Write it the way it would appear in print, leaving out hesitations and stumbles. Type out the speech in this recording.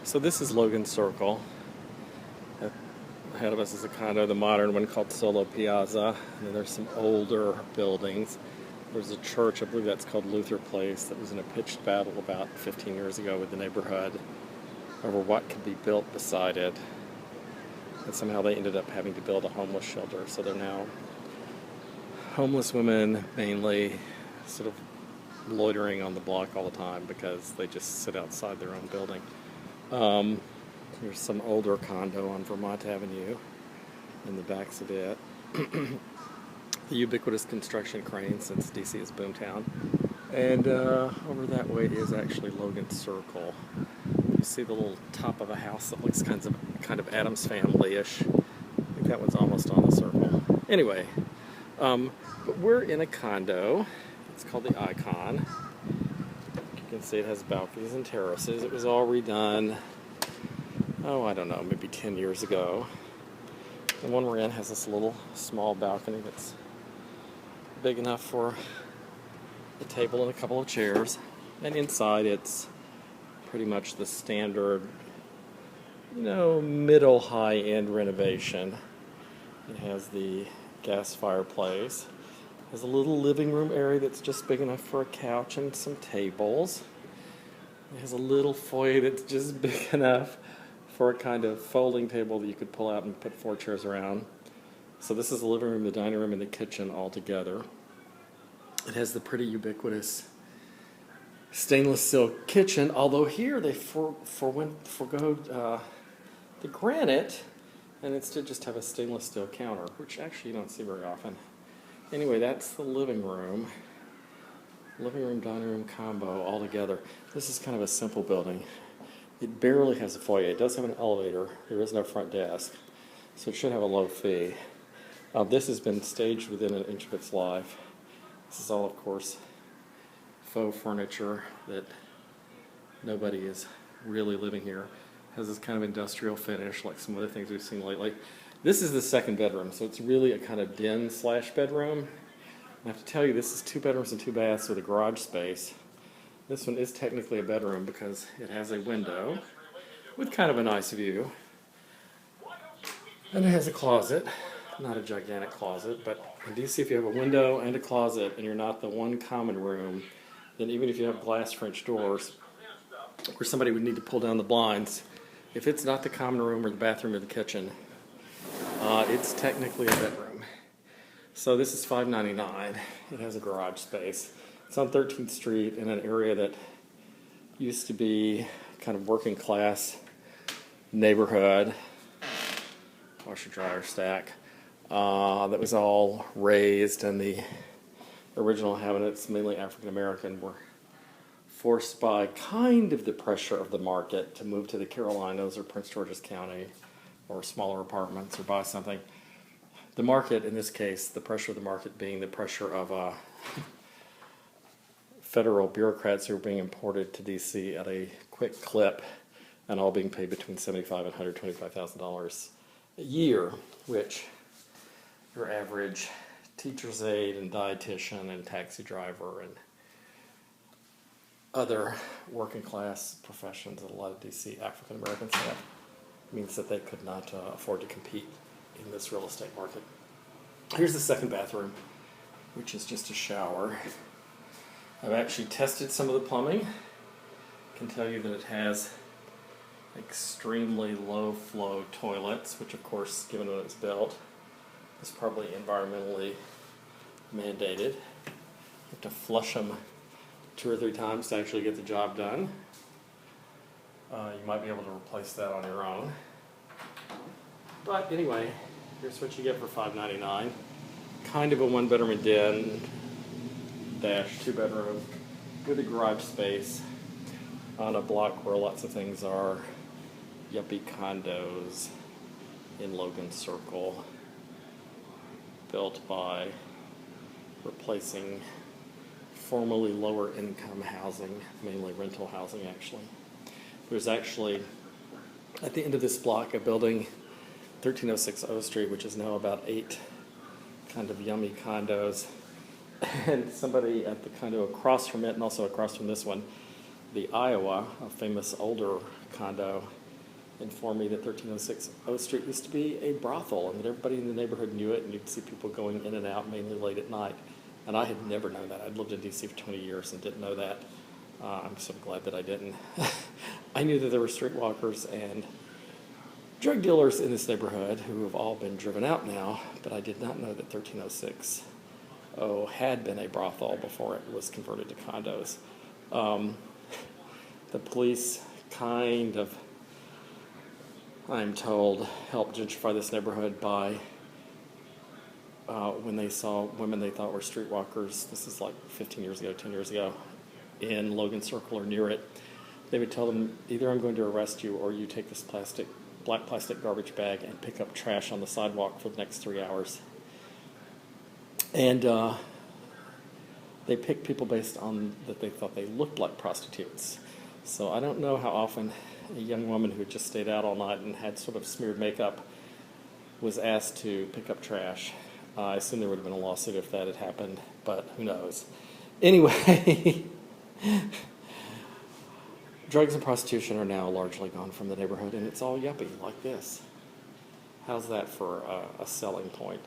So this is Logan Circle. Ahead of us is a condo, the modern one called Solo Piazza. And then there's some older buildings. There's a church, I believe that's called Luther Place, that was in a pitched battle about 15 years ago with the neighborhood over what could be built beside it. And somehow they ended up having to build a homeless shelter. So they're now homeless women, mainly sort of loitering on the block all the time because they just sit outside their own building. There's some older condo on Vermont Avenue in the backs of it. The ubiquitous construction crane, since DC is boomtown. And over that way is actually Logan Circle. You see the little top of a house that looks kind of Addams Family-ish. I think that one's almost on the circle. Anyway, but we're in a condo. It's called the Icon. You can see it has balconies and terraces. It was all redone, I don't know, maybe 10 years ago. The one we're in has this little small balcony that's big enough for a table and a couple of chairs. And inside it's pretty much the standard, middle high-end renovation. It has the gas fireplace. It has a little living room area that's just big enough for a couch and some tables. It has a little foyer that's just big enough for a kind of folding table that you could pull out and put 4 chairs around. So this is the living room, the dining room, and the kitchen all together. It has the pretty ubiquitous stainless steel kitchen, although here they forgo the granite and instead just have a stainless steel counter, which actually you don't see very often. Anyway, that's the living room. Living room, dining room combo all together. This is kind of a simple building. It barely has a foyer. It does have an elevator. There is no front desk, so it should have a low fee. This has been staged within an inch of its life. This is all, of course, faux furniture that nobody is really living here. It has this kind of industrial finish like some other things we've seen lately. This is the second bedroom, so it's really a kind of den/bedroom. I have to tell you, this is 2 bedrooms and 2 baths with a garage space. This one is technically a bedroom because it has a window with kind of a nice view. And it has a closet. Not a gigantic closet, but in DC, if you have a window and a closet and you're not the one common room, then even if you have glass French doors where somebody would need to pull down the blinds, if it's not the common room or the bathroom or the kitchen, it's technically a bedroom. So this is $5.99. It has a garage space. It's on 13th Street in an area that used to be kind of working class neighborhood. Washer dryer stack. That was all raised, and the original inhabitants, mainly African American, were forced by kind of the pressure of the market to move to the Carolinas or Prince George's County or smaller apartments or buy something. The market, in this case, the pressure of the market being the pressure of federal bureaucrats who were being imported to D.C. at a quick clip and all being paid between $75,000 and $125,000 a year, which your average teacher's aide and dietitian and taxi driver and other working class professions that a lot of DC African Americans have means that they could not afford to compete in this real estate market. Here's the second bathroom, which is just a shower. I've actually tested some of the plumbing. I can tell you that it has extremely low flow toilets, which of course, given when it's built, is probably environmentally mandated. You have to flush them 2 or 3 times to actually get the job done. You might be able to replace that on your own. But anyway, here's what you get for $5.99. Kind of a 1-bedroom and den dash 2-bedroom with a garage space on a block where lots of things are yuppie condos in Logan Circle, built by replacing formerly lower income housing, mainly rental housing actually. There's actually, at the end of this block, a building, 1306 O Street, which is now about 8 kind of yummy condos. And somebody at the condo across from it, and also across from this one, the Iowa, a famous older condo, informed me that 1306 O Street used to be a brothel and that everybody in the neighborhood knew it, and you'd see people going in and out, mainly late at night. And I had never known that. I'd lived in D.C. for 20 years and didn't know that. I'm so glad that I didn't. I knew that there were streetwalkers and drug dealers in this neighborhood who have all been driven out now, but I did not know that 1306 O had been a brothel before it was converted to condos. The police kind of, I'm told, helped gentrify this neighborhood by when they saw women they thought were streetwalkers. This is like 15 years ago, 10 years ago, in Logan Circle or near it. They would tell them, either I'm going to arrest you or you take this black plastic garbage bag and pick up trash on the sidewalk for the next 3 hours. And they picked people based on that they thought they looked like prostitutes. So I don't know how often a young woman who had just stayed out all night and had sort of smeared makeup was asked to pick up trash. I assume there would have been a lawsuit if that had happened, but who knows. Anyway, drugs and prostitution are now largely gone from the neighborhood, and it's all yuppie like this. How's that for a selling point?